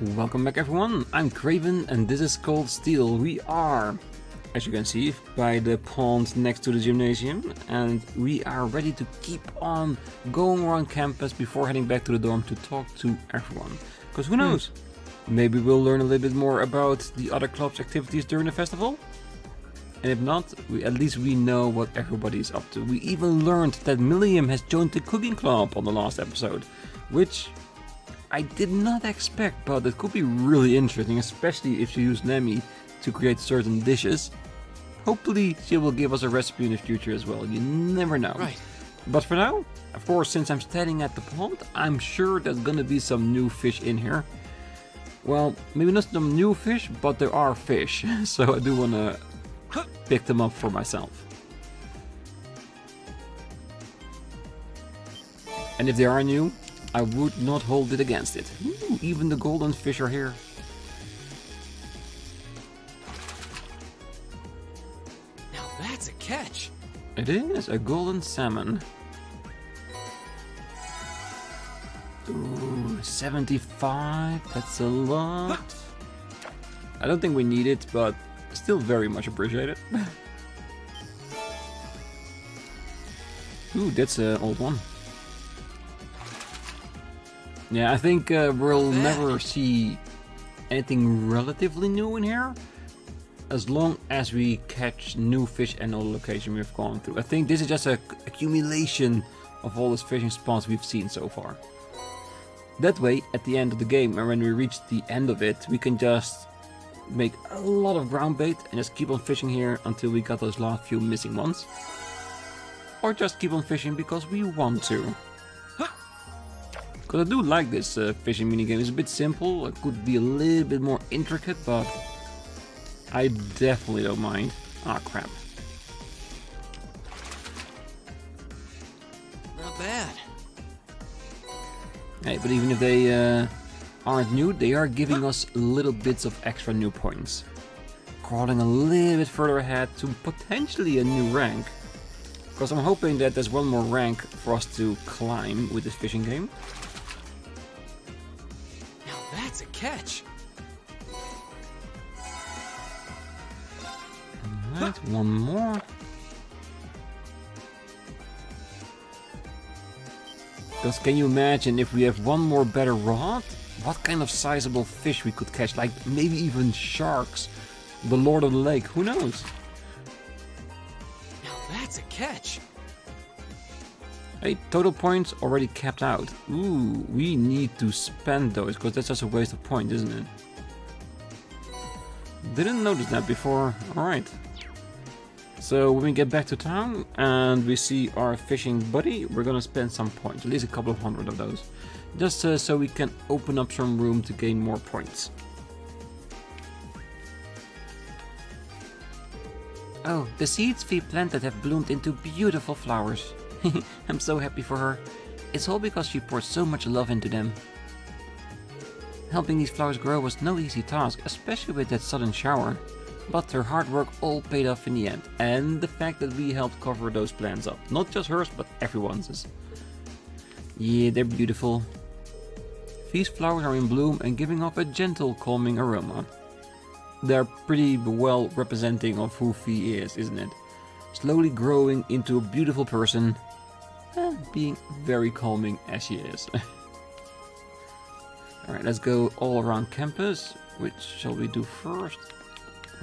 Welcome back everyone, I'm Craven and this is Cold Steel. We are, as you can see, by the pond next to the gymnasium, and we are ready to keep on going around campus before heading back to the dorm to talk to everyone. Because who knows, maybe we'll learn a little bit more about the other club's activities during the festival. And if not, at least we know what everybody is up to. We even learned that Milliam has joined the cooking club on the last episode, which I did not expect, but it could be really interesting, especially if you use Nemi to create certain dishes. Hopefully she will give us a recipe in the future as well, you never know. Right. But for now, of course, since I'm standing at the pond, I'm sure there's gonna be some new fish in here. Well, maybe not some new fish, but there are fish, so I do wanna pick them up for myself. And if they are new, I would not hold it against it. Ooh, even the golden fish are here. Now that's a catch. It is a golden salmon. Ooh, 75, that's a lot. I don't think we need it, but still very much appreciate it. Ooh, that's an old one. Yeah, I think we'll never see anything relatively new in here, as long as we catch new fish and all the location we've gone through. I think this is just an accumulation of all these fishing spots we've seen so far. That way, at the end of the game, and when we reach the end of it, we can just make a lot of ground bait and just keep on fishing here until we got those last few missing ones. Or just keep on fishing because we want to. Because I do like this fishing minigame. It's a bit simple, it could be a little bit more intricate, but I definitely don't mind. Ah, crap. Not bad. Hey, but even if they aren't new, they are giving us little bits of extra new points. Crawling a little bit further ahead to potentially a new rank. Because I'm hoping that there's one more rank for us to climb with this fishing game. That's a catch. Alright, one more. Because can you imagine if we have one more better rod? What kind of sizable fish we could catch? Like maybe even sharks. The Lord of the Lake, who knows? Now that's a catch. Hey, total points already capped out. Ooh, we need to spend those, because that's just a waste of points, isn't it? Didn't notice that before. Alright. So when we get back to town and we see our fishing buddy, we're gonna spend some points, at least a couple of hundred of those. Just so we can open up some room to gain more points. Oh, the seeds we planted have bloomed into beautiful flowers. I'm so happy for her. It's all because she poured so much love into them. Helping these flowers grow was no easy task, especially with that sudden shower. But her hard work all paid off in the end, and the fact that we helped cover those plants up. Not just hers, but everyone's. Yeah, they're beautiful. These flowers are in bloom and giving off a gentle, calming aroma. They're pretty well representing of who Fee is, isn't it? Slowly growing into a beautiful person, and being very calming as she is. Alright, let's go all around campus. Which shall we do first?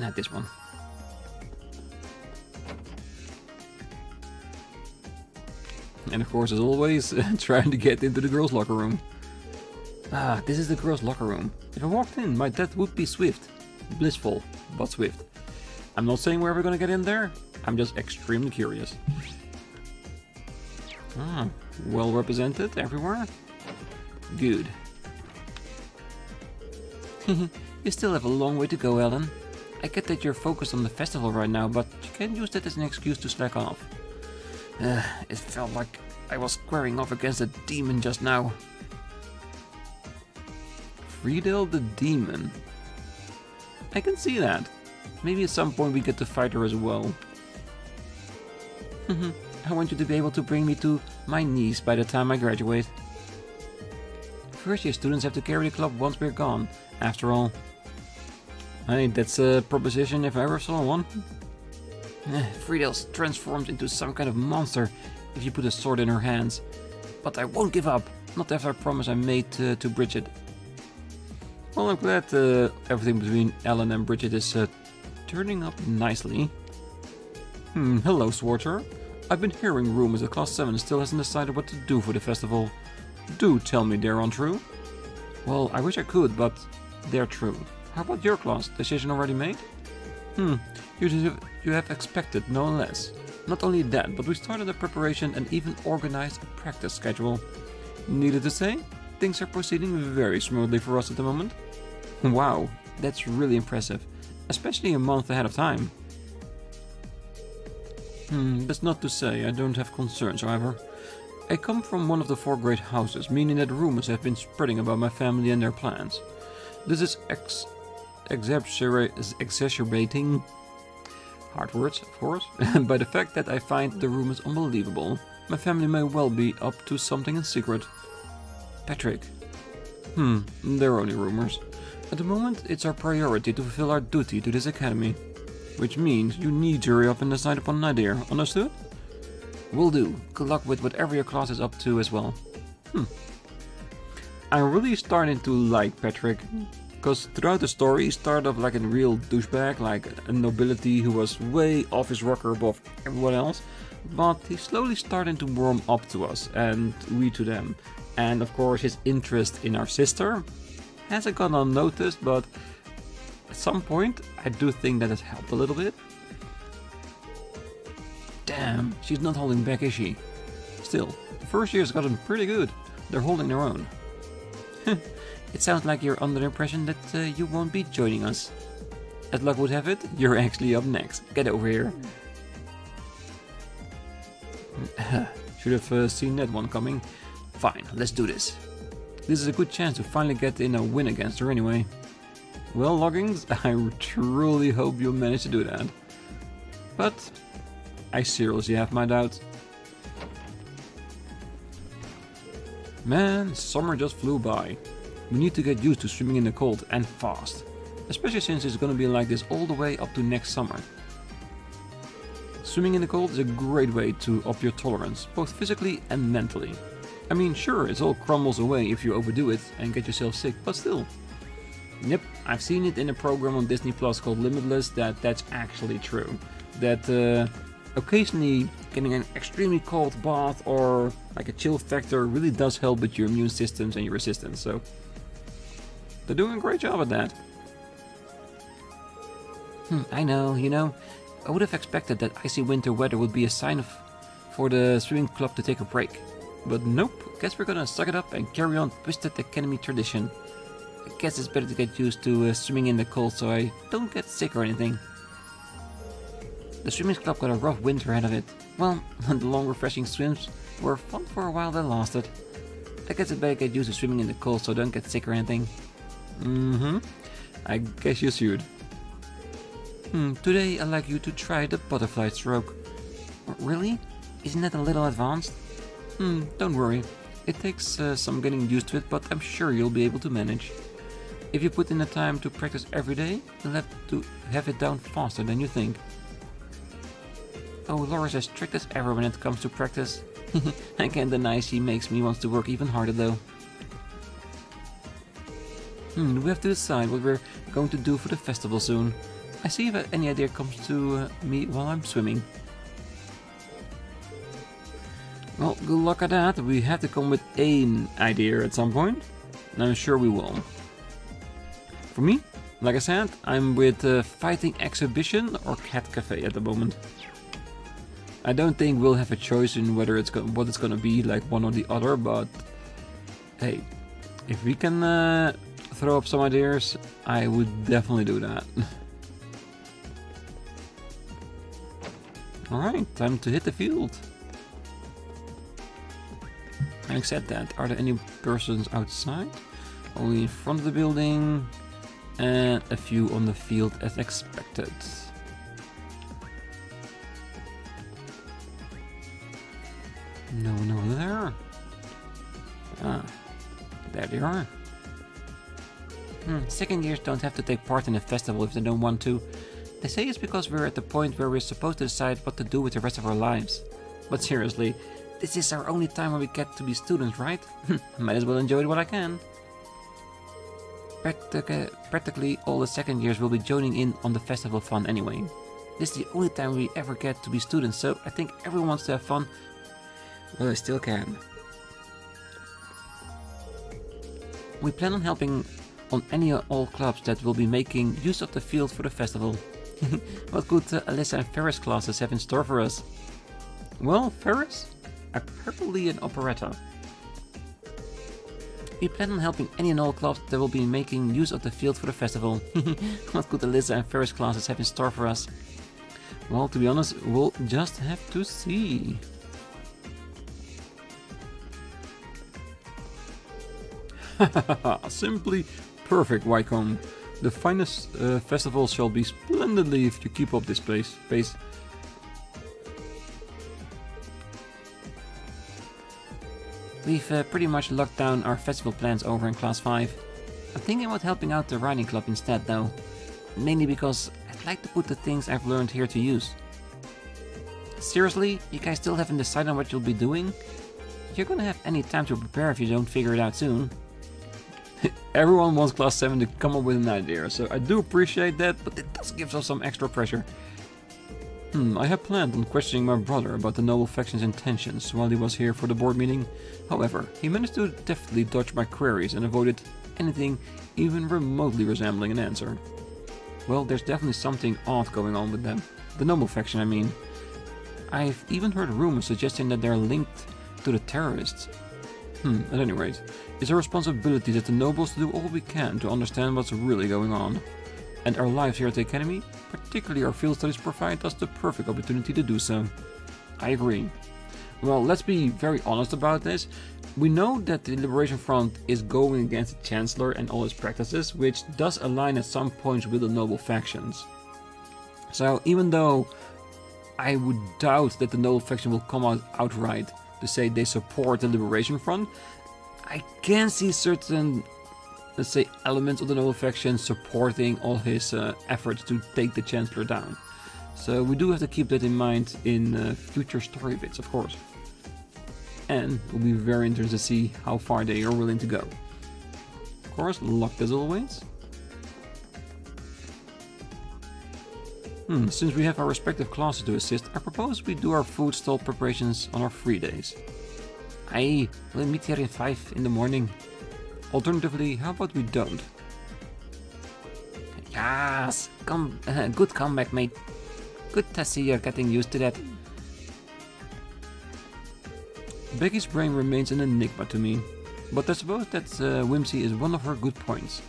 Not this one. And of course, as always, trying to get into the girls' locker room. Ah, this is the girls' locker room. If I walked in, my death would be swift. Blissful, but swift. I'm not saying we're ever gonna get in there. I'm just extremely curious. Ah, well represented everywhere. Good. You still have a long way to go, Ellen. I get that you're focused on the festival right now, but you can't use that as an excuse to slack off. It felt like I was squaring off against a demon just now. Friedel the demon. I can see that. Maybe at some point we get to fight her as well. I want you to be able to bring me to my knees by the time I graduate. first year students have to carry the club once we're gone, after all. Hey, that's a proposition if I ever saw one. Friedel's transformed into some kind of monster if you put a sword in her hands. But I won't give up, not after a promise I made to Bridget. Well, I'm glad everything between Ellen and Bridget is turning up nicely. Hello, Schwarzer. I've been hearing rumors that Class 7 still hasn't decided what to do for the festival. Do tell me they're untrue. Well, I wish I could, but they're true. How about your class? Decision already made? You have expected no less. Not only that, but we started the preparation and even organized a practice schedule. Needless to say, things are proceeding very smoothly for us at the moment. Wow, that's really impressive, especially a month ahead of time. That's not to say I don't have concerns, however. I come from one of the 4 great houses, meaning that rumors have been spreading about my family and their plans. This is exacerbating, hard words of course, by the fact that I find the rumors unbelievable. My family may well be up to something in secret. Patrick. They're only rumors. At the moment, it's our priority to fulfill our duty to this academy. Which means you need to hurry up and decide upon an idea, understood? Will do. Good luck with whatever your class is up to as well. I'm really starting to like Patrick. Because throughout the story he started off like a real douchebag, like a nobility who was way off his rocker above everyone else. But he's slowly starting to warm up to us, and we to them. And of course his interest in our sister hasn't gone unnoticed, but at some point I do think that has helped a little bit. Damn, she's not holding back, is she? Still, the first year's gotten pretty good. They're holding their own. It sounds like you're under the impression that you won't be joining us. As luck would have it, you're actually up next. Get over here. Should have seen that one coming. Fine, let's do this. This is a good chance to finally get in a win against her anyway. Well, Loggins, I truly hope you'll manage to do that. But I seriously have my doubts. Man, summer just flew by. We need to get used to swimming in the cold and fast. Especially since it's gonna be like this all the way up to next summer. Swimming in the cold is a great way to up your tolerance, both physically and mentally. I mean, sure, it all crumbles away if you overdo it and get yourself sick, but still. Yep, I've seen it in a program on Disney Plus called Limitless that's actually true. That occasionally getting an extremely cold bath or like a chill factor really does help with your immune systems and your resistance, so they're doing a great job at that. I know, I would have expected that icy winter weather would be a sign for the swimming club to take a break. But nope, guess we're gonna suck it up and carry on Twisted Academy tradition. I guess it's better to get used to swimming in the cold so I don't get sick or anything. The swimming club got a rough winter ahead of it. Well, the long refreshing swims were fun for a while that lasted. I guess it's better to get used to swimming in the cold so I don't get sick or anything. I guess you should. Today I'd like you to try the butterfly stroke. Really? Isn't that a little advanced? Don't worry. It takes some getting used to it, but I'm sure you'll be able to manage. If you put in the time to practice every day, you'll have to have it down faster than you think. Oh, Laura's as strict as ever when it comes to practice. I can't deny she makes me want to work even harder though. We have to decide what we're going to do for the festival soon. I see if any idea comes to me while I'm swimming. Well, good luck at that. We have to come with an idea at some point. And I'm sure we will. For me, like I said, I'm with Fighting Exhibition or Cat Cafe at the moment. I don't think we'll have a choice in whether what it's gonna be, like one or the other, but hey, if we can throw up some ideas, I would definitely do that. Alright, time to hit the field. Having said that, are there any persons outside? Only in front of the building, and a few on the field as expected. No one over there. There they are. Second years don't have to take part in a festival if they don't want to. They say it's because we're at the point where we're supposed to decide what to do with the rest of our lives. But seriously, this is our only time where we get to be students, right? Might as well enjoy it while I can. Practically all the second years will be joining in on the festival fun anyway. This is the only time we ever get to be students, so I think everyone wants to have fun. Well, I still can. We plan on helping on any or all clubs that will be making use of the field for the festival. What could Alyssa and Ferris classes have in store for us? Well, Ferris? Apparently an operetta. We plan on helping any and all clubs that will be making use of the field for the festival. What could Alyssa and Ferris classes have in store for us? Well, to be honest, we'll just have to see. Simply perfect, Wycombe. The finest festival shall be splendidly if you keep up this pace. We've pretty much locked down our festival plans over in Class 5. I'm thinking about helping out the riding club instead though. Mainly because I'd like to put the things I've learned here to use. Seriously, you guys still haven't decided on what you'll be doing? You're gonna have any time to prepare if you don't figure it out soon. Everyone wants Class 7 to come up with an idea, so I do appreciate that, but it does give us some extra pressure. I had planned on questioning my brother about the Noble Faction's intentions while he was here for the board meeting. However, he managed to deftly dodge my queries and avoided anything even remotely resembling an answer. Well, there's definitely something odd going on with them. The Noble Faction, I mean. I've even heard rumors suggesting that they're linked to the terrorists. At any rate, it's our responsibility as the nobles to do all we can to understand what's really going on. And our lives here at the Academy, particularly our field studies, provide us the perfect opportunity to do so. I agree. Well, let's be very honest about this. We know that the Liberation Front is going against the Chancellor and all his practices, which does align at some points with the Noble Factions. So even though I would doubt that the Noble Faction will come out outright to say they support the Liberation Front, I can see certain, let's say, elements of the Noble Faction supporting all his efforts to take the Chancellor down. So we do have to keep that in mind in future story bits, of course. And we'll be very interested to see how far they are willing to go. Of course, locked as always. Since we have our respective classes to assist, I propose we do our food stall preparations on our free days. Aye, we'll meet here in 5 in the morning. Alternatively, how about we don't? Yes, good comeback, mate. Good to see you're getting used to that. Becky's brain remains an enigma to me, but I suppose that whimsy is one of her good points.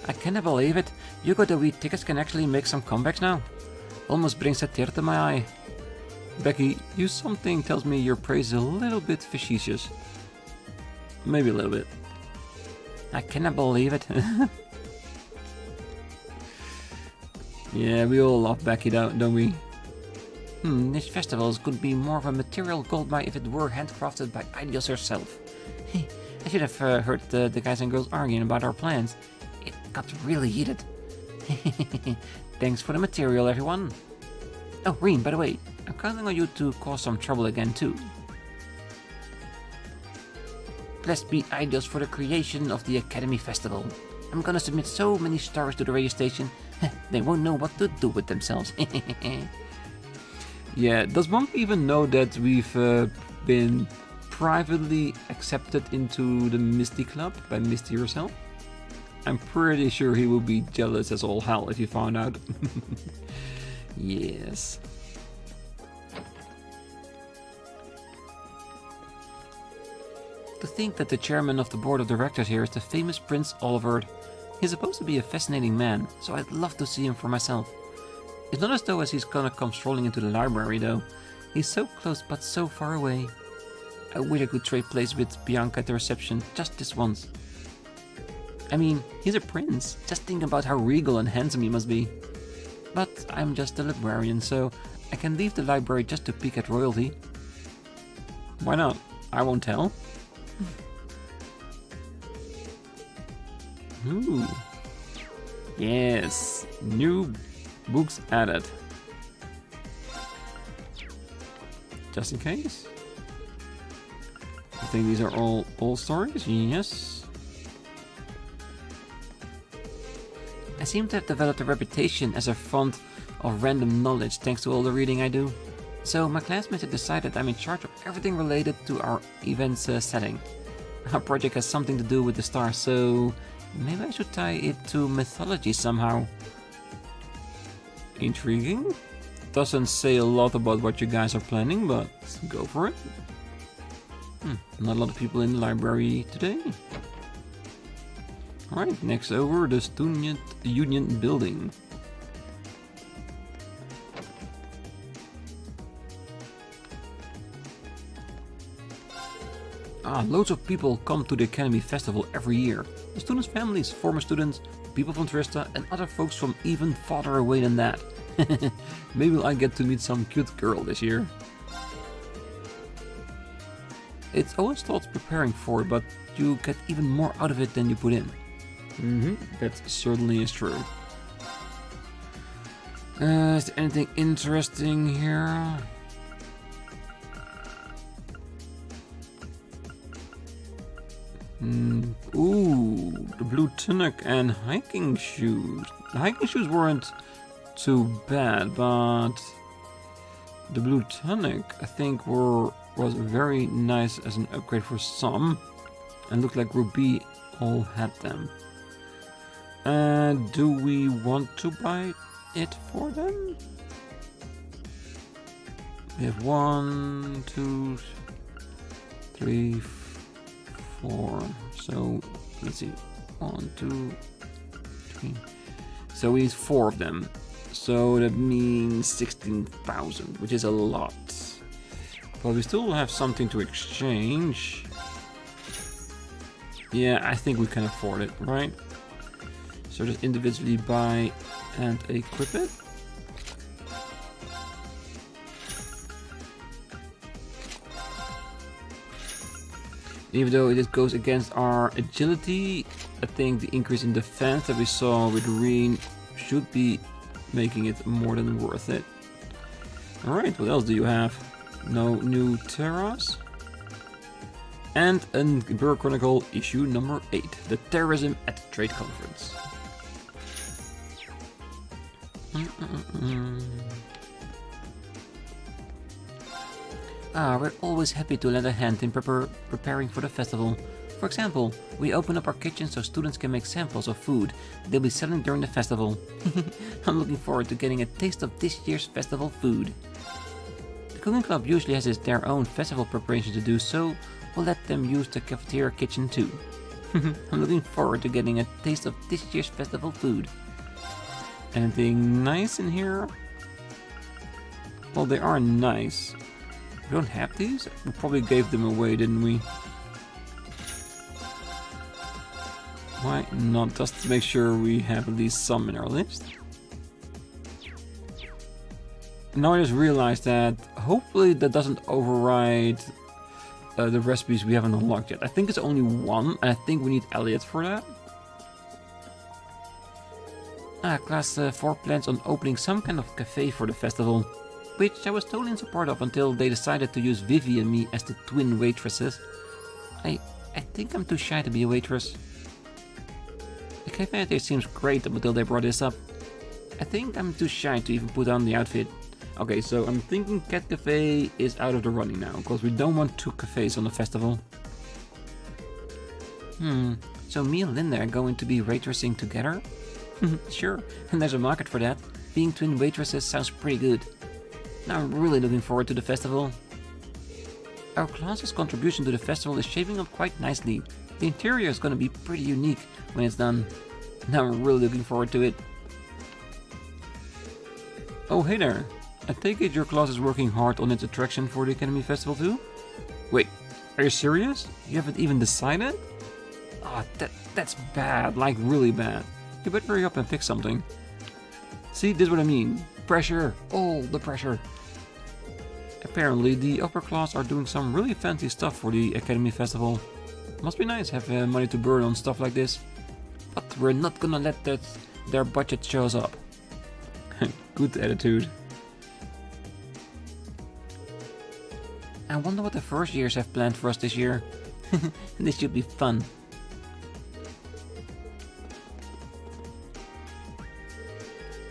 I cannot believe it. You got the wee tickets can actually make some comebacks now. Almost brings a tear to my eye. Becky, you something tells me your praise is a little bit facetious. Maybe a little bit. I cannot believe it. Yeah, we all love Becky, don't we? This festival could be more of a material goldmine if it were handcrafted by Ideals herself. I should have heard the guys and girls arguing about our plans. It got really heated. Thanks for the material, everyone. Oh, Rean, by the way, I'm counting on you to cause some trouble again, too. Blessed be Ideals for the creation of the Academy Festival. I'm gonna submit so many stories to the radio station, they won't know what to do with themselves. Yeah, does Monk even know that we've been privately accepted into the Misty Club by Misty herself? I'm pretty sure he would be jealous as all hell if he found out. Yes. To think that the chairman of the board of directors here is the famous Prince Olivert. He's supposed to be a fascinating man, so I'd love to see him for myself. It's not as though as he's gonna come strolling into the library though. He's so close but so far away. I wish I could trade places with Bianca at the reception just this once. I mean, he's a prince. Just think about how regal and handsome he must be. But I'm just a librarian, so I can leave the library just to peek at royalty. Why not? I won't tell. Ooh. Yes, new books added. Just in case. I think these are all old stories, yes. I seem to have developed a reputation as a font of random knowledge thanks to all the reading I do. So my classmates have decided I'm in charge of everything related to our event's setting. Our project has something to do with the stars, so maybe I should tie it to mythology somehow. Intriguing. Doesn't say a lot about what you guys are planning, but go for it. Not a lot of people in the library today. Alright, next over, the Student Union building. Loads of people come to the Academy Festival every year. The students' families, former students, people from Trista, and other folks from even farther away than that. Maybe I get to meet some cute girl this year. It's always thought preparing for it, but you get even more out of it than you put in. That certainly is true. Is there anything interesting here? Ooh, the blue tunic and hiking shoes. The hiking shoes weren't too bad, but the blue tunic I think was very nice as an upgrade for some, and looked like Ruby all had them. Do we want to buy it for them? We have 1, 2, 3, 4. So let's see, 1, 2, 3. So we need 4 of them. So that means 16,000, which is a lot. But we still have something to exchange. Yeah, I think we can afford it, right? So just individually buy and equip it. Even though it goes against our agility, I think the increase in defense that we saw with Rean should be making it more than worth it. Alright, what else do you have? No new terras? And a Imperial Chronicle issue number 8, the Terrorism at the Trade Conference. We're always happy to lend a hand in preparing for the festival. For example, we open up our kitchen so students can make samples of food they'll be selling during the festival. I'm looking forward to getting a taste of this year's festival food. The cooking club usually has their own festival preparation to do, so we'll let them use the cafeteria kitchen too. I'm looking forward to getting a taste of this year's festival food. Anything nice in here? Well, they are nice. We don't have these? We probably gave them away, didn't we? Why not? Just to make sure we have at least some in our list. Now I just realized that hopefully that doesn't override the recipes we haven't unlocked yet. I think it's only 1, and I think we need Elliot for that. Class 4 plans on opening some kind of cafe for the festival, which I was totally in support of until they decided to use Vivi and me as the twin waitresses. I think I'm too shy to be a waitress. The cafe idea seems great until they brought this up. I think I'm too shy to even put on the outfit. Okay, so I'm thinking Cat Cafe is out of the running now, because we don't want 2 cafes on the festival. So me and Linda are going to be waitressing together? Sure, and there's a market for that. Being twin waitresses sounds pretty good. Now I'm really looking forward to the festival. Our class's contribution to the festival is shaping up quite nicely. The interior is going to be pretty unique when it's done. Now I'm really looking forward to it. Oh, hey there. I take it your class is working hard on its attraction for the Academy Festival too? Wait, are you serious? You haven't even decided? Ah, that's bad, like really bad. You better hurry up and fix something. See, this is what I mean. Pressure, all the pressure. Apparently, the upper class are doing some really fancy stuff for the Academy Festival. Must be nice have money to burn on stuff like this. but we're not gonna let their budget show us up. Good attitude. I wonder what the first years have planned for us this year. This should be fun.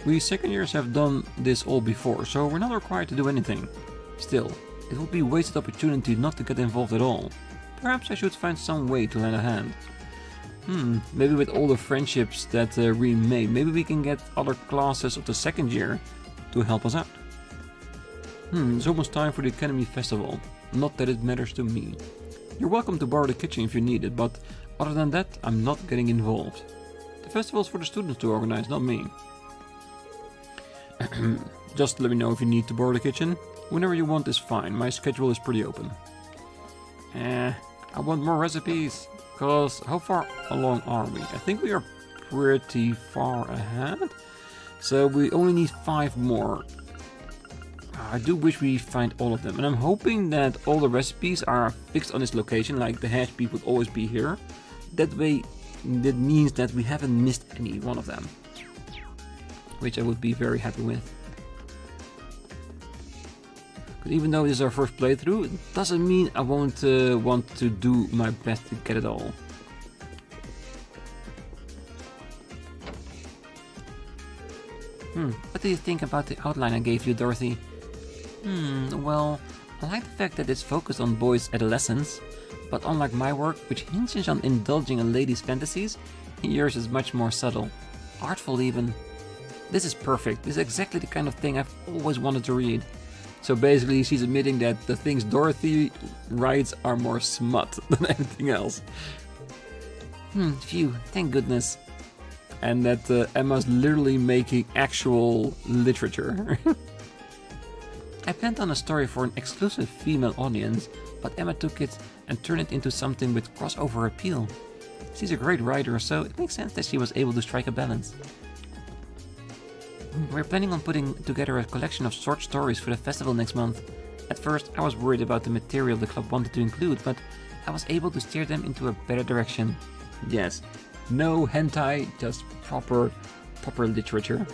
We second years have done this all before, so we're not required to do anything. Still, it would be a wasted opportunity not to get involved at all. Perhaps I should find some way to lend a hand. Maybe with all the friendships that Rean made, maybe we can get other classes of the second year to help us out. It's almost time for the Academy Festival. Not that it matters to me. You're welcome to borrow the kitchen if you need it, but other than that, I'm not getting involved. The festival's for the students to organize, not me. Just let me know if you need to borrow the kitchen. Whenever you want is fine, my schedule is pretty open. I want more recipes, cause how far along are we? I think we are pretty far ahead, so we only need 5 more. I do wish we find all of them, and I'm hoping that all the recipes are fixed on this location, like the hash beef would always be here. That way, that means that we haven't missed any one of them, which I would be very happy with. But even though this is our first playthrough, it doesn't mean I won't want to do my best to get it all. What do you think about the outline I gave you, Dorothy? Well, I like the fact that it's focused on boys' adolescence, but unlike my work, which hinges on indulging in ladies' fantasies, yours is much more subtle, artful even. This is perfect. This is exactly the kind of thing I've always wanted to read. So basically, she's admitting that the things Dorothy writes are more smut than anything else. Phew, thank goodness. And that Emma's literally making actual literature. I planned on a story for an exclusive female audience, but Emma took it and turned it into something with crossover appeal. She's a great writer, so it makes sense that she was able to strike a balance. We're planning on putting together a collection of short stories for the festival next month. At first, I was worried about the material the club wanted to include, but I was able to steer them into a better direction. Yes, no hentai, just proper literature.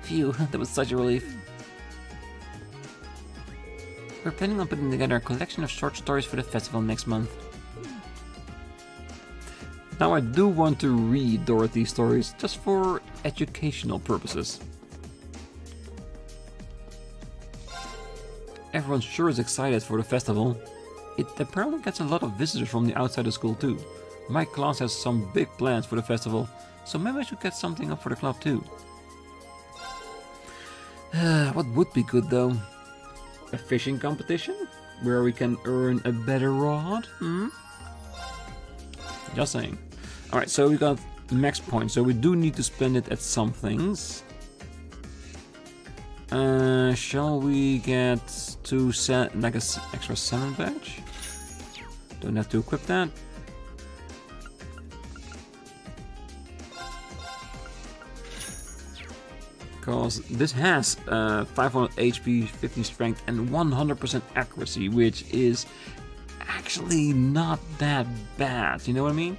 Phew, that was such a relief. We're planning on putting together a collection of short stories for the festival next month. Now I do want to read Dorothy's stories, just for educational purposes. Everyone sure is excited for the festival. It apparently gets a lot of visitors from the outside of school too. My class has some big plans for the festival, so maybe I should get something up for the club too. What would be good though? A fishing competition? Where we can earn a better rod? Just saying. Alright, so we got max points, so we do need to spend it at some things. Shall we get to set like an extra salmon badge? Don't have to equip that. Because this has 500 HP, 15 strength and 100% accuracy, which is actually not that bad, you know what I mean?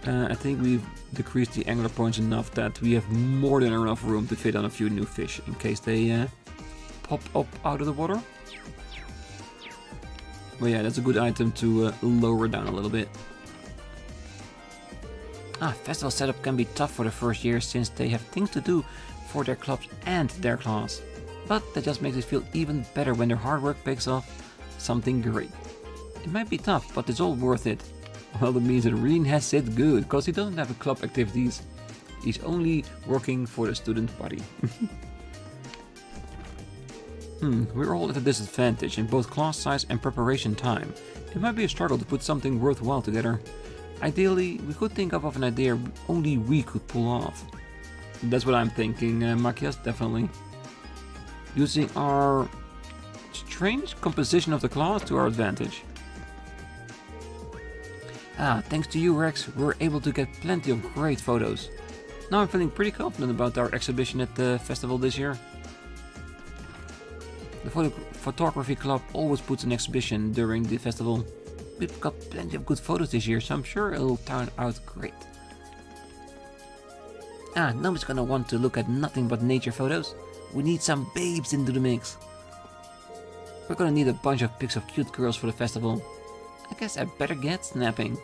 I think we've decreased the angler points enough that we have more than enough room to fit on a few new fish in case they pop up out of the water. But yeah, that's a good item to lower down a little bit. Festival setup can be tough for the first year since they have things to do for their clubs and their class. But that just makes it feel even better when their hard work pays off something great. It might be tough, but it's all worth it. Well, that means that Rean has it good, because he doesn't have club activities. He's only working for the student body. We're all at a disadvantage in both class size and preparation time. It might be a struggle to put something worthwhile together. Ideally, we could think of an idea only we could pull off. That's what I'm thinking, Makias, definitely. Using our strange composition of the class to our advantage. Thanks to you, Rex, we're able to get plenty of great photos. Now I'm feeling pretty confident about our exhibition at the festival this year. The photography club always puts an exhibition during the festival. We've got plenty of good photos this year, so I'm sure it'll turn out great. Nobody's gonna want to look at nothing but nature photos. We need some babes into the mix. We're gonna need a bunch of pics of cute girls for the festival. I guess I better get snapping.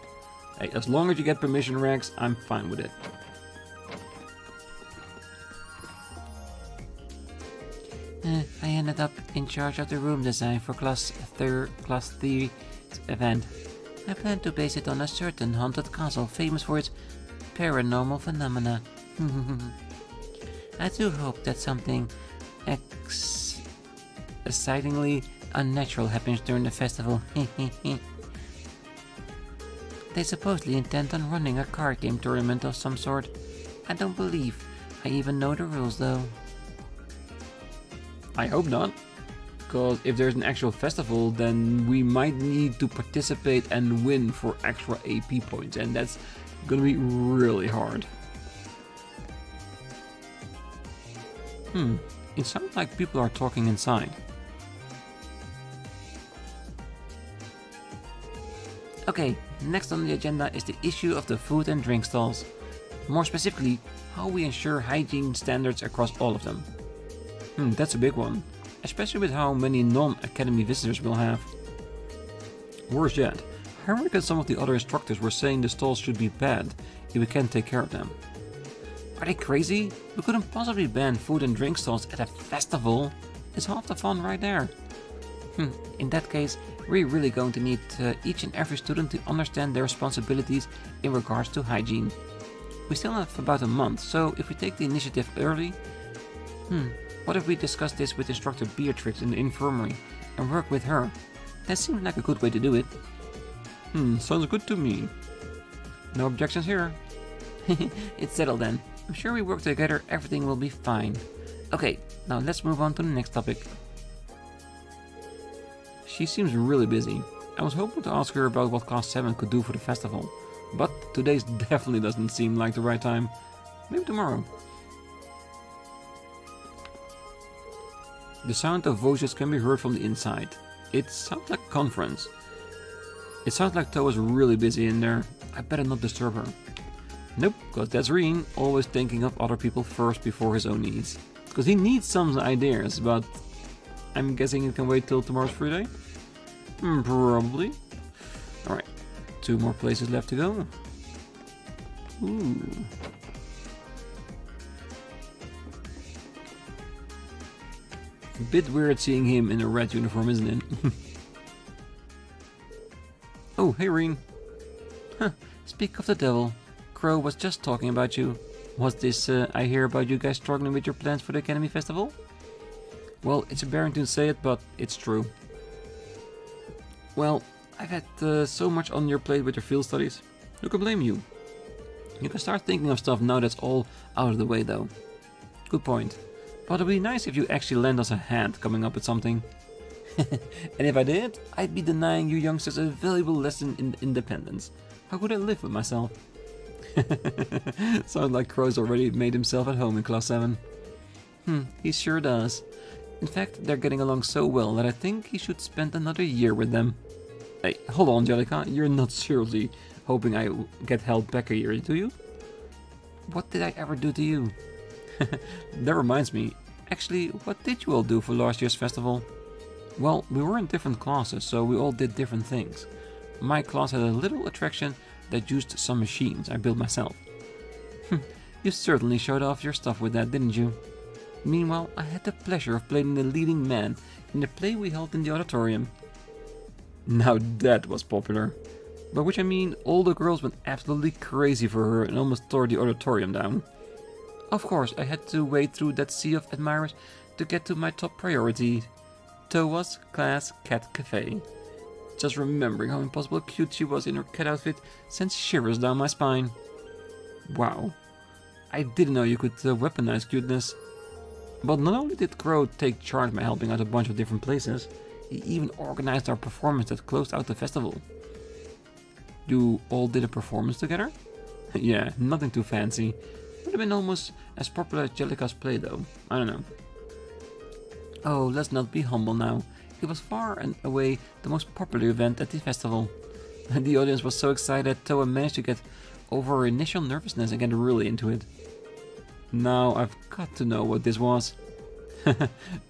Hey, as long as you get permission, Rex, I'm fine with it. I ended up in charge of the room design for Class 3 event. I plan to base it on a certain haunted castle famous for its paranormal phenomena. I do hope that something excitingly unnatural happens during the festival. They supposedly intend on running a card game tournament of some sort. I don't believe I even know the rules though. I hope not, because if there's an actual festival, then we might need to participate and win for extra AP points, and that's gonna be really hard. It sounds like people are talking inside. Okay, next on the agenda is the issue of the food and drink stalls. More specifically, how we ensure hygiene standards across all of them. That's a big one, especially with how many non-academy visitors we'll have. Worse yet, I reckon some of the other instructors were saying the stalls should be banned if we can't take care of them. Are they crazy? We couldn't possibly ban food and drink stalls at a festival. It's half the fun right there. In that case, we're really going to need each and every student to understand their responsibilities in regards to hygiene. We still have about a month, so if we take the initiative early... What if we discuss this with instructor Beatrix in the infirmary and work with her? That seems like a good way to do it. Sounds good to me. No objections here. It's settled then. I'm sure we work together, everything will be fine. Okay, now let's move on to the next topic. She seems really busy. I was hoping to ask her about what Class 7 could do for the festival, but today's definitely doesn't seem like the right time. Maybe tomorrow. The sound of voices can be heard from the inside. It sounds like a conference. It sounds like Towa's really busy in there. I better not disturb her. Nope, because that's Rean, always thinking of other people first before his own needs. Because he needs some ideas, but I'm guessing it can wait till tomorrow's free day? Probably. Alright, 2 more places left to go. Ooh. Bit weird seeing him in a red uniform, isn't it? Oh, hey Rean. Speak of the devil. Crow was just talking about you. Was this, I hear about you guys struggling with your plans for the Academy Festival? Well, it's embarrassing to say it, but it's true. Well, I've had so much on your plate with your field studies. Who can blame you? You can start thinking of stuff now that's all out of the way though. Good point. But it'd be nice if you actually lend us a hand coming up with something. And if I did, I'd be denying you youngsters a valuable lesson in independence. How could I live with myself? Sounds like Crow's already made himself at home in Class 7. He sure does. In fact, they're getting along so well that I think he should spend another year with them. Hey, hold on, Angelica, you're not seriously hoping I get held back a year, do you? What did I ever do to you? That reminds me, actually, what did you all do for last year's festival? Well, we were in different classes, so we all did different things. My class had a little attraction that used some machines I built myself. You certainly showed off your stuff with that, didn't you? Meanwhile, I had the pleasure of playing the leading man in the play we held in the auditorium. Now that was popular. By which I mean, all the girls went absolutely crazy for her and almost tore the auditorium down. Of course, I had to wade through that sea of admirers to get to my top priority, Towa's class cat cafe. Just remembering how impossible cute she was in her cat outfit sends shivers down my spine. Wow, I didn't know you could weaponize cuteness. But not only did Crow take charge by helping out a bunch of different places, he even organized our performance that closed out the festival. You all did a performance together? Yeah, nothing too fancy. Would have been almost as popular as Jellica's play though, I don't know. Oh, let's not be humble now. It was far and away the most popular event at the festival. And the audience was so excited that Towa managed to get over her initial nervousness and get really into it. Now I've got to know what this was.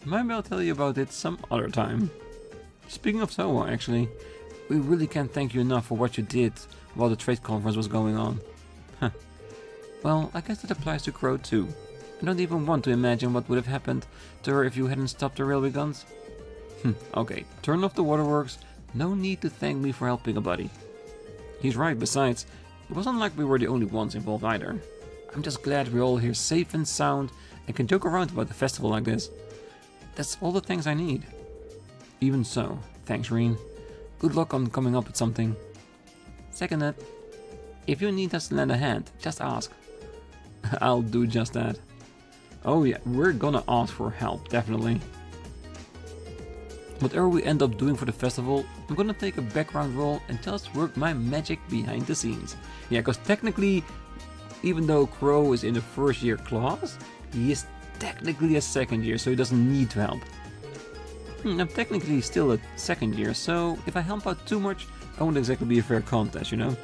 Maybe I'll tell you about it some other time. Speaking of Towa, actually, we really can't thank you enough for what you did while the trade conference was going on. Well, I guess that applies to Crow too. I don't even want to imagine what would have happened to her if you hadn't stopped the railway guns. Okay, turn off the waterworks. No need to thank me for helping a buddy. He's right, besides, it wasn't like we were the only ones involved either. I'm just glad we're all here safe and sound and can joke around about the festival like this. That's all the thanks I need. Even so, thanks Rean. Good luck on coming up with something. Seconded. If you need us to lend a hand, just ask. I'll do just that. Oh yeah, we're gonna ask for help, definitely. Whatever we end up doing for the festival, I'm gonna take a background role and just work my magic behind the scenes. Yeah, because technically, even though Crow is in the first year class, he is technically a second year, so he doesn't need to help. I'm technically still a second year, so if I help out too much, I won't exactly be a fair contest, you know?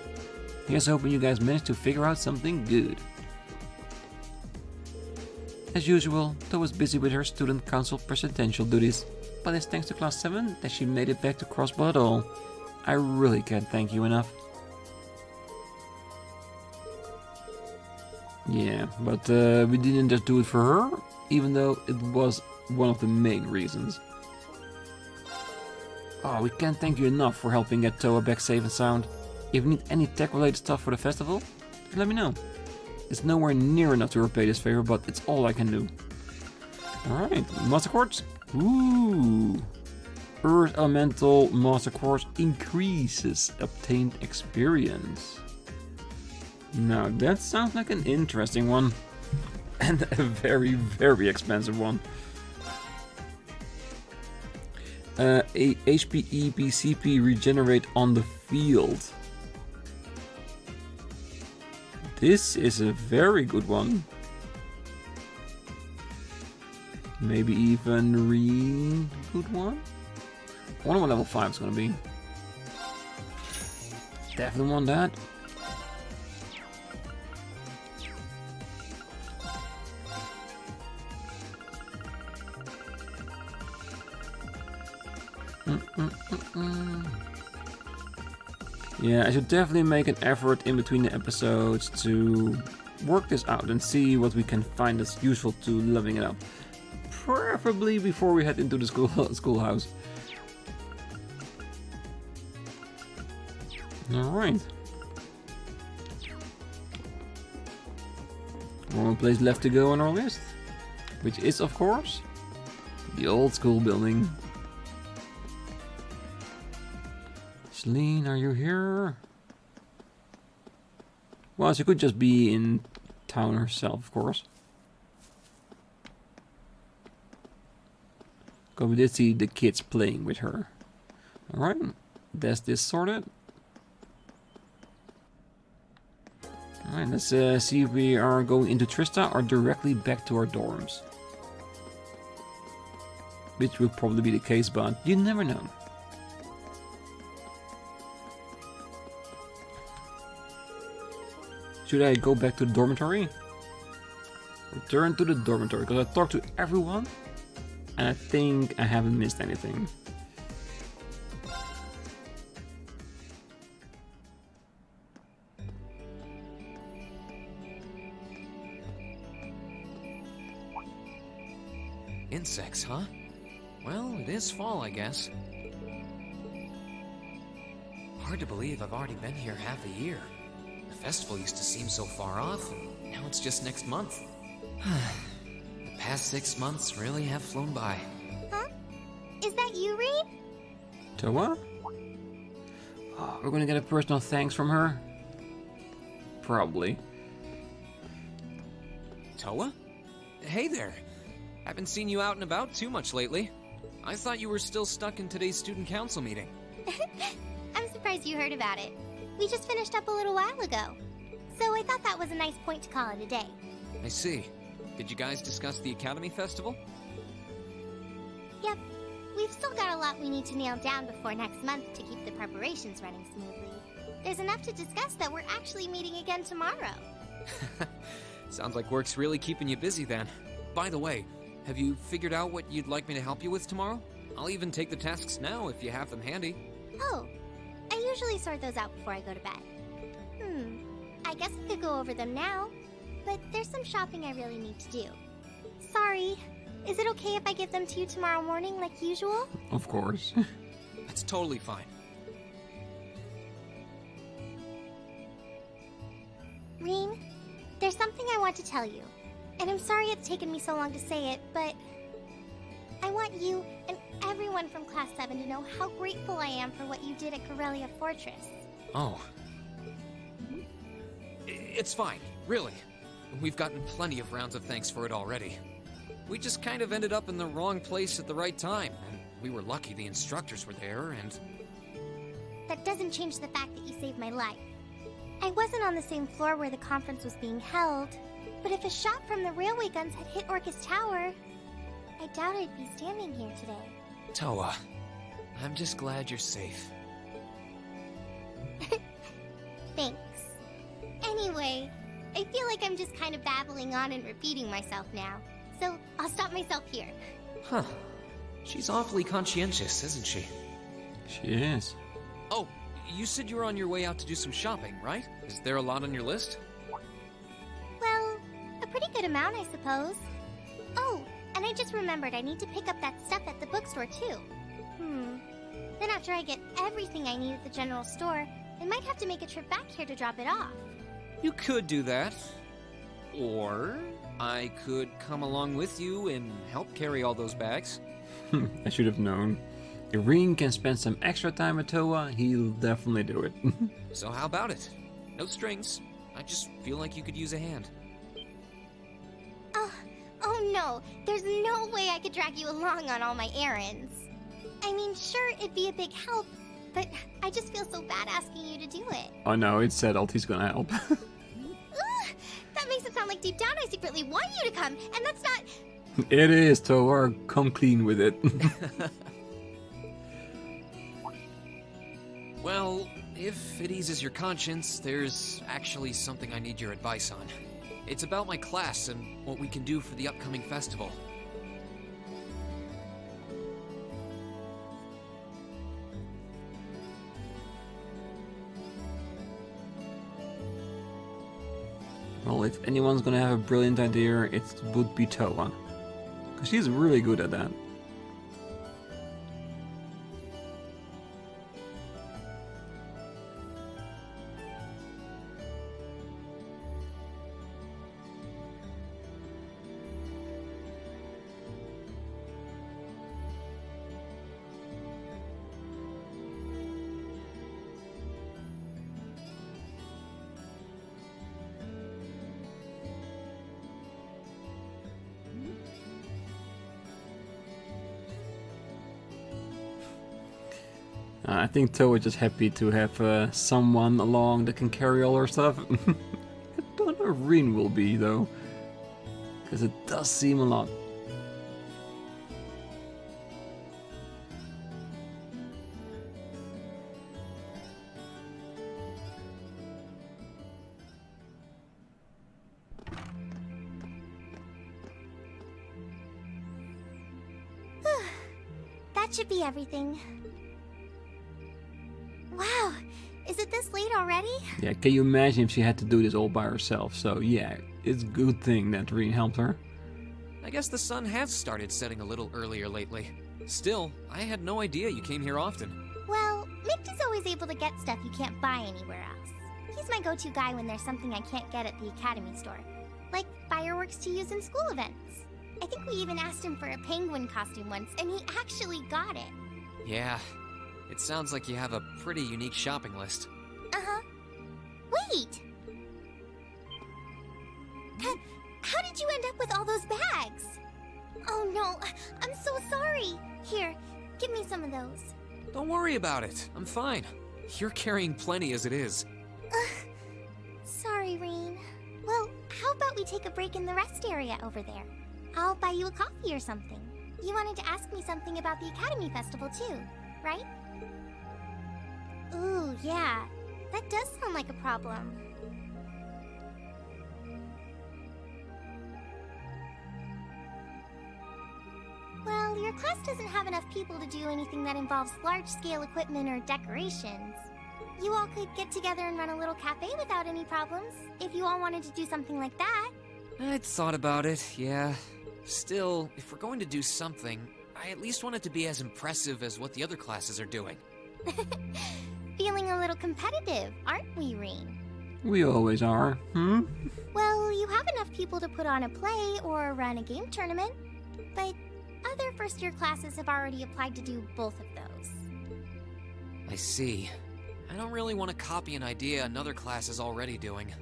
Here's hoping you guys manage to figure out something good. As usual, Towa was busy with her student council presidential duties, but it's thanks to class 7 that she made it back to Crossbow at all. I really can't thank you enough. Yeah, but we didn't just do it for her, even though it was one of the main reasons. Oh, we can't thank you enough for helping get Towa back safe and sound. If you need any tech-related stuff for the festival, let me know. It's nowhere near enough to repay this favor, but it's all I can do. Alright, Master Quartz. Ooh. Earth Elemental Master Quartz increases obtained experience. Now that sounds like an interesting one. And a very, very expensive one. A HP, EP, CP regenerate on the field. This is a very good one. Maybe even Rean good one? I wonder what level 5 is gonna be. Definitely want that. Yeah, I should definitely make an effort in between the episodes to work this out and see what we can find that's useful to leveling it up. Preferably before we head into the schoolhouse. Alright. One place left to go on our list, which is, of course, the old school building. Celine, are you here? Well, she could just be in town herself, of course. Because we did see the kids playing with her. Alright, that's this sorted. Alright, let's see if we are going into Trista or directly back to our dorms. Which will probably be the case, but you never know. Should I go back to the dormitory? Return to the dormitory, because I talked to everyone and I think I haven't missed anything. Insects, huh? Well, it is fall, I guess. Hard to believe I've already been here half a year. The festival used to seem so far off, and now it's just next month. The past 6 months really have flown by. Huh? Is that you, Rean? Towa? Oh, we're gonna get a personal thanks from her? Probably. Towa? Hey there. Haven't seen you out and about too much lately. I thought you were still stuck in today's student council meeting. I'm surprised you heard about it. We just finished up a little while ago. So I thought that was a nice point to call it a day. I see. Did you guys discuss the Academy Festival? Yep. We've still got a lot we need to nail down before next month to keep the preparations running smoothly. There's enough to discuss that we're actually meeting again tomorrow. Sounds like work's really keeping you busy then. By the way, have you figured out what you'd like me to help you with tomorrow? I'll even take the tasks now if you have them handy. Oh, I usually sort those out before I go to bed. I guess I could go over them now, but there's some shopping I really need to do. Sorry, is it okay if I give them to you tomorrow morning like usual? Of course. That's totally fine. Rean, there's something I want to tell you, and I'm sorry it's taken me so long to say it, but I want you and everyone from Class 7 to know how grateful I am for what you did at Corellia Fortress. Oh. It's fine, really. We've gotten plenty of rounds of thanks for it already. We just kind of ended up in the wrong place at the right time, and we were lucky the instructors were there, and... That doesn't change the fact that you saved my life. I wasn't on the same floor where the conference was being held, but if a shot from the railway guns had hit Orcus Tower, I doubt I'd be standing here today. Towa, I'm just glad you're safe. Thanks. Anyway, I feel like I'm just kind of babbling on and repeating myself now, so I'll stop myself here. Huh. She's awfully conscientious, isn't she? She is. Oh, you said you were on your way out to do some shopping, right? Is there a lot on your list? Well, a pretty good amount, I suppose. Oh, and I just remembered I need to pick up that stuff at the bookstore, too. Then after I get everything I need at the general store, I might have to make a trip back here to drop it off. You could do that. Or I could come along with you and help carry all those bags. I should have known. If Rean can spend some extra time at Towa, he'll definitely do it. So how about it? No strings. I just feel like you could use a hand. Oh no, there's no way I could drag you along on all my errands. I mean, sure, it'd be a big help, but I just feel so bad asking you to do it. Oh no, it's settled, he's gonna help. That makes it sound like deep down I secretly want you to come, and that's not... It is, Towa, come clean with it. Well, if it eases your conscience, there's actually something I need your advice on. It's about my class and what we can do for the upcoming festival. Well, if anyone's gonna have a brilliant idea, it would be Towa. Because she's really good at that. I think Towa's just happy to have someone along that can carry all her stuff. I don't know if Rean will be, though. Because it does seem a lot. That should be everything. Wow, is it this late already? Yeah, can you imagine if she had to do this all by herself? So yeah, it's a good thing that Rean helped her. I guess the sun has started setting a little earlier lately. Still, I had no idea you came here often. Well, Mick is always able to get stuff you can't buy anywhere else. He's my go-to guy when there's something I can't get at the Academy store. Like fireworks to use in school events. I think we even asked him for a penguin costume once, and he actually got it. Yeah, it sounds like you have a pretty unique shopping list. Uh-huh. Wait! How did you end up with all those bags? Oh no, I'm so sorry. Here, give me some of those. Don't worry about it. I'm fine. You're carrying plenty as it is. Sorry, Rean. Well, how about we take a break in the rest area over there? I'll buy you a coffee or something. You wanted to ask me something about the Academy Festival too, right? Ooh, yeah. That does sound like a problem. class doesn't have enough people to do anything that involves large-scale equipment or decorations. You all could get together and run a little cafe without any problems, if you all wanted to do something like that. I'd thought about it, yeah. Still, if we're going to do something, I at least want it to be as impressive as what the other classes are doing. Feeling a little competitive, aren't we, Rean? We always are, Well, you have enough people to put on a play or run a game tournament, but other first-year classes have already applied to do both of those. I see. I don't really want to copy an idea another class is already doing.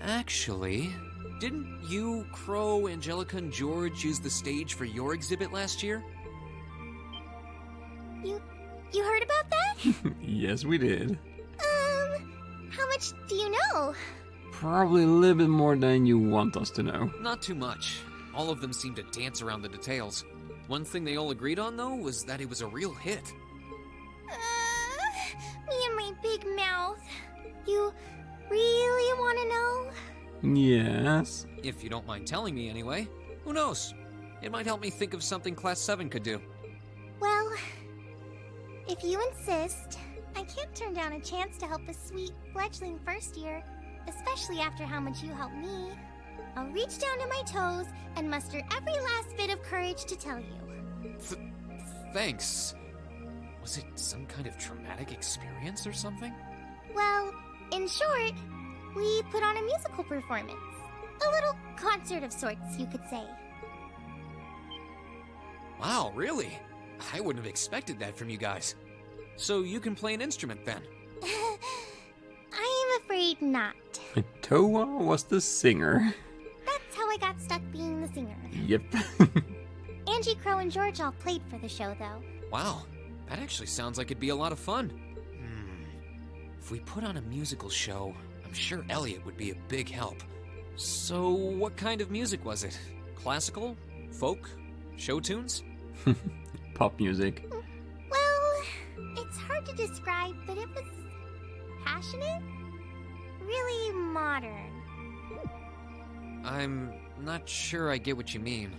Actually, didn't you, Crow, Angelica, and George use the stage for your exhibit last year? You heard about that? Yes, we did. How much do you know? Probably a little bit more than you want us to know. Not too much. All of them seemed to dance around the details. One thing they all agreed on, though, was that it was a real hit. Me and my big mouth. You really want to know? Yes. If you don't mind telling me, anyway. Who knows? It might help me think of something Class 7 could do. Well, if you insist, I can't turn down a chance to help a sweet, fledgling first year, especially after how much you helped me. I'll reach down to my toes and muster every last bit of courage to tell you. Thanks. Was it some kind of traumatic experience or something? Well, in short, we put on a musical performance. A little concert of sorts, you could say. Wow, really? I wouldn't have expected that from you guys. So you can play an instrument then? I'm afraid not. Towa was the singer. That's how I got stuck being the singer. Yep. Angie, Crow, and George all played for the show, though. Wow, that actually sounds like it'd be a lot of fun. If we put on a musical show, I'm sure Elliot would be a big help. So what kind of music was it? Classical? Folk? Show tunes? Pop music. Well, it's hard to describe, but it was passionate? Really modern. I'm not sure I get what you mean.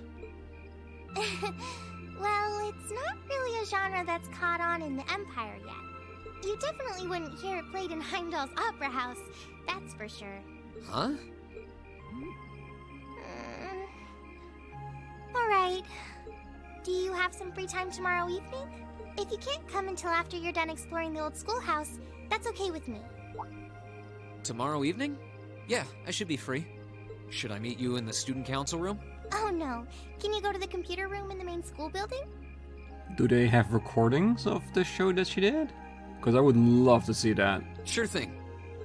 Well, it's not really a genre that's caught on in the Empire yet. You definitely wouldn't hear it played in Heimdall's Opera House, that's for sure. Huh? Alright. Do you have some free time tomorrow evening? If you can't come until after you're done exploring the old schoolhouse, that's okay with me. Tomorrow evening? Yeah, I should be free. Should I meet you in the student council room? Oh no. Can you go to the computer room in the main school building? Do they have recordings of the show that she did? Because I would love to see that. Sure thing.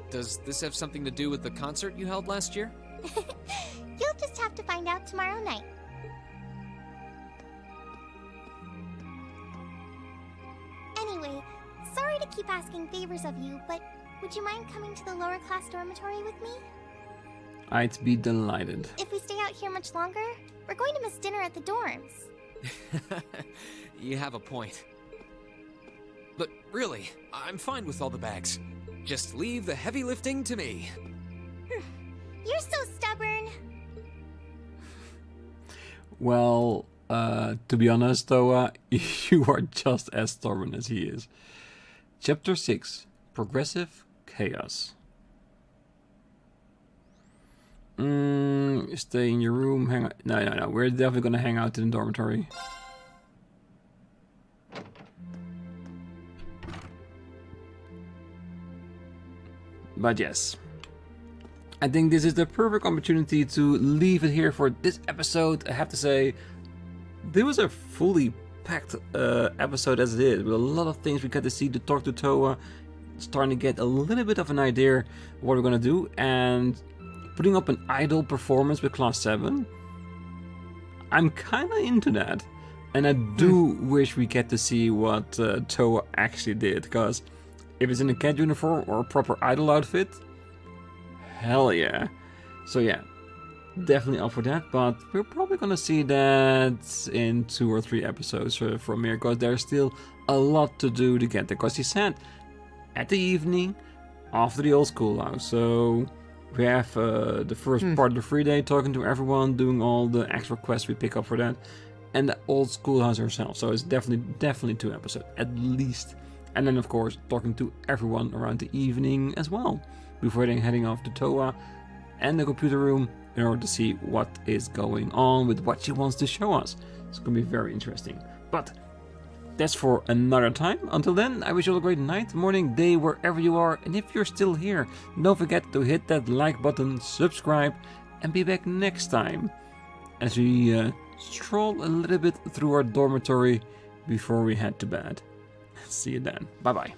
Does this have something to do with the concert you held last year? You'll just have to find out tomorrow night. Anyway, sorry to keep asking favors of you, but would you mind coming to the lower class dormitory with me? I'd be delighted. If we stay out here much longer, we're going to miss dinner at the dorms. You have a point. But really, I'm fine with all the bags. Just leave the heavy lifting to me. You're so stubborn. Well, to be honest, Towa, you are just as stubborn as he is. Chapter 6. Progressive Chaos. Stay in your room, hang out. No. We're definitely gonna hang out in the dormitory. But yes, I think this is the perfect opportunity to leave it here for this episode. I have to say, this was a fully packed episode as it is, with a lot of things we got to see, to talk to Towa, starting to get a little bit of an idea of what we're gonna do, and putting up an idol performance with Class 7. I'm kinda into that. And I do wish we get to see what Towa actually did, because if it's in a cat uniform or a proper idol outfit, hell yeah. So yeah, definitely up for that, but we're probably gonna see that in 2 or 3 episodes from here, because there's still a lot to do to get there, because he said at the evening after the old schoolhouse. So we have the first part of the free day, talking to everyone, doing all the extra quests we pick up for that. and the old schoolhouse herself. So it's definitely 2 episodes, at least. And then, of course, talking to everyone around the evening as well, before then heading off to Towa and the computer room in order to see what is going on with what she wants to show us. It's going to be very interesting. But that's for another time. Until then, I wish you all a great night, morning, day, wherever you are. And if you're still here, don't forget to hit that like button, subscribe, and be back next time as we stroll a little bit through our dormitory before we head to bed. See you then. Bye bye.